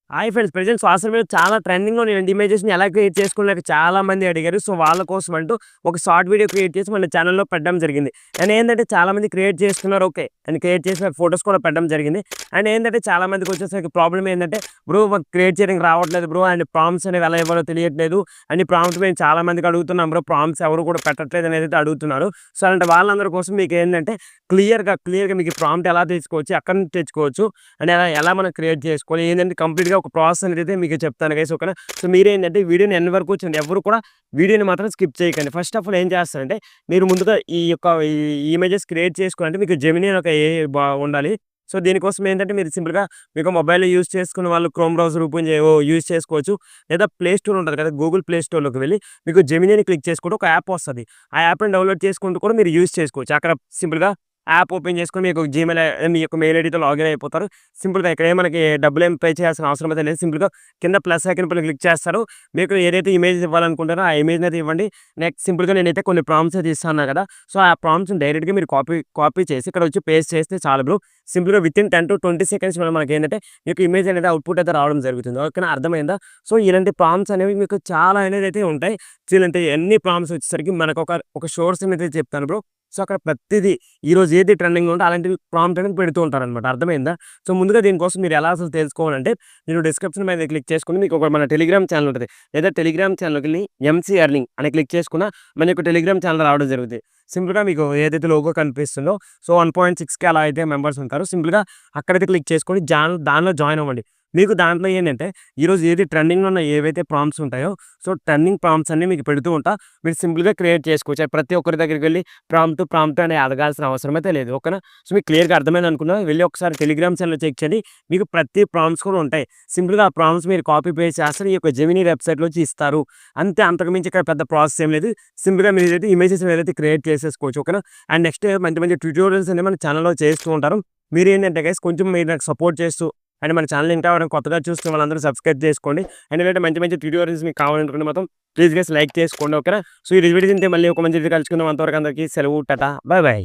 Hi friends. Present social media చాలా ట్రెండింగ్‌లో ఉన్నాయండి. ఇమేజెస్‌ని ఎలా క్రియేట్ చేసుకోవాలని చాలా మంది అడిగారు. సో, వాళ్ళ కోసం అంటూ ఒక షార్ట్ వీడియో క్రియేట్ చేసి మన ఛానెల్‌లో పెట్టడం జరిగింది. అండ్ ఏందంటే చాలామంది క్రియేట్ చేసుకున్నారు ఓకే. అండ్ క్రియేట్ చేసిన ఫోటోస్ కూడా పెట్టడం జరిగింది. అండ్ ఏందంటే చాలామందికి వచ్చేసరికి ప్రాబ్లమ్ ఏందంటే బ్రో మాకు క్రియేట్ చేయడానికి రావట్లేదు బ్రో. అండ్ ప్రాంప్ట్స్ అనేవి ఎలా ఇవ్వాలో తెలియట్లేదు. అండ్ ఈ ప్రాంప్ట్ మేము చాలా మందికి అడుగుతున్నాం బ్రో. ప్రాంప్ట్స్ ఎవరు కూడా పెట్టట్లేదు అనేదైతే అడుగుతున్నారు. సో, అలాంటి వాళ్ళందరి కోసం మీకు ఏందంటే క్లియర్‌గా మీకు ఈ ప్రాంప్ట్ ఎలా తెచ్చుకోవచ్చు, ఎక్కడి నుంచి తెచ్చుకోవచ్చు, అండ్ ఎలా ఎలా మనం క్రియేట్ చేసుకోవాలి ఏంటంటే కంప్లీట్‌గా ఒక ప్రాసెస్ అనేది మీకు చెప్తాను గైస్ ఓకేనా. సో, మీరేంటంటే వీడియోని ఎండ్ వరకు చూడండి. ఎవరు కూడా వీడియోని మాత్రం స్కిప్ చేయకండి. ఫస్ట్ ఆఫ్ ఆల్ ఏం చేస్తారంటే మీరు ముందుగా ఈ ఇమేజెస్ క్రియేట్ చేసుకోవాలంటే మీకు జెమినీ అని ఒక ఏఐ ఉండాలి. సో, దీనికోసం ఏంటంటే మీరు సింపుల్‌గా మీకు మొబైల్‌లో యూజ్ చేసుకునే వాళ్ళు క్రోమ్ బ్రౌజర్ ఓపెన్ యూజ్ చేసుకోవచ్చు. లేదా ప్లే స్టోర్ ఉంటది కదా! గూగుల్ ప్లే స్టోర్‌లోకి వెళ్లి మీకు జెమినీని క్లిక్ చేసుకుంటే ఒక యాప్ వస్తది. ఆ యాప్‌ని డౌన్‌లోడ్ చేసుకుంటూ కూడా మీరు యూజ్ చేసుకోవచ్చు. అక్కడ సింపుల్‌గా యాప్ ఓపెన్ చేసుకొని మీకు జీమెయిల్ మీ యొక్క మెయిల్ ఐడీతో లాగిన్ అయిపోతారు. సింపుల్‌గా ఇక్కడ మనకి డబ్బులేం పే చేయాల్సిన అవసరం అయితే లేదు. సింపుల్‌గా కింద ప్లస్ ఐకాన్ పైన క్లిక్ చేస్తారు. మీకు ఏదైతే ఇమేజ్ ఇవ్వాలనుకుంటారో ఆ ఇమేజ్‌ని అయితే ఇవ్వండి. నెక్స్ట్ సింపుల్‌గా నేనైతే కొన్ని ప్రాంప్ట్స్ అయితే ఇస్తా కదా! సో, ఆ ప్రాంప్ట్స్‌ని డైరెక్ట్‌గా మీరు కాపీ చేసి ఇక్కడ వచ్చి పేస్ట్ చేస్తే చాలు బ్రో. సింపుల్‌గా వితిన్ 10-20 సెకండ్స్‌లో మనకేంటంటే మీకు ఇమేజ్ అనేది అవుట్‌పుట్ అయితే రావడం జరుగుతుంది. ఓకేనా అర్థమైందా? సో, ఇలాంటి ప్రాంప్ట్స్ అనేవి మీకు చాలా అనేది అయితే ఉంటాయి. సో, ఇలాంటి ఎన్ని ప్రాంప్ట్స్ వచ్చేసరికి మనకు ఒక సోర్స్ అయితే చెప్తాను బ్రో. సో, అక్కడ ప్రతిదీ ఈరోజు ఏది ట్రెండింగ్‌లో ఉంటే అలాంటివి ప్రాంప్ట్ అనేది పెడుతూ ఉంటారనమాట. అర్థమైందా? సో, ముందుగా దీనికోసం మీరు ఎలా అసలు తెలుసుకోవాలంటే నేను డిస్క్రిప్షన్ మీద క్లిక్ చేసుకొని మీకు ఒక మన టెలిగ్రామ్ ఛానెల్ ఉంటది. లేదా టెలిగ్రామ్ ఛానెల్‌కెళ్ళి ఎంసీ ఎర్నింగ్ అని క్లిక్ చేసుకున్న మన యొక్క టెలిగ్రామ్ ఛానెల్ రావడం జరుగుతుంది. సింపుల్‌గా మీకు ఏదైతే లోగో కనిపిస్తుందో సో, 1.6K అలా అయితే మెంబర్స్ ఉంటారు. సింపుల్‌గా అక్కడైతే క్లిక్ చేసుకొని దానిలో జాయిన్ అవ్వండి. మీకు దాంట్లో ఏంటంటే ఈరోజు ఏది ట్రెండింగ్‌లో ఉన్న ఏవైతే ప్రాంప్ట్స్ ఉంటాయో సో, ట్రెండింగ్ ప్రాంప్ట్స్ అన్నీ మీకు పెడుతూ ఉంటా. మీరు సింపుల్‌గా క్రియేట్ చేసుకోవచ్చు. ప్రతి ఒక్కరి దగ్గరికి వెళ్లి ప్రాంప్ట్ అని అడగాల్సిన అవసరం అయితే లేదు. ఓకేనా? సో, మీకు క్లియర్‌గా అర్థమైంది అనుకున్నా. వెళ్లి ఒకసారి టెలిగ్రామ్ ఛానెల్ చెక్ చేయండి. మీకు ప్రతి ప్రాంప్ట్స్ కూడా ఉంటాయి. సింపుల్‌గా ఆ ప్రాంప్ట్స్ మీరు కాపీ పేస్ట్ చేస్తారు. ఈ యొక్క జెమినీ వెబ్‌సైట్‌లో వచ్చి ఇస్తారు. అంతే అంతకు మించి ఇక్కడ పెద్ద ప్రాసెస్ ఏం లేదు. సింపుల్‌గా మీరు ఏదైతే ఇమేజెస్ ఏదైతే క్రియేట్ చేసేసుకోవచ్చు. ఓకేనా? అండ్ నెక్స్ట్ మంచి మంచి ట్యుటోరియల్స్ అనేవి మన ఛానెల్‌లో చేస్తూ ఉంటారు. మీరేంటంటే గైస్ కొంచెం మీరు నాకు సపోర్ట్ చేస్తూ అండ్ మన ఛానల్ ఇంకా ఎవరైనా కొత్తగా చూస్తున్న వాళ్ళందరూ సబ్స్క్రైబ్ చేసుకోండి. అండ్ ఇలాంటి మంచి మంచి ట్యుటోరియల్స్ మీకు కావాలనుకుంటే మాత్రం ప్లీజ్ గైస్ లైక్ చేసుకోండి. ఓకేనా? సో, ఈ వీడియో తింటే మళ్ళీ ఒక మంచి వీడియో కలుసుకుందాం. అంతవరకు అందరికీ సెలవు. టాటా. Bye by.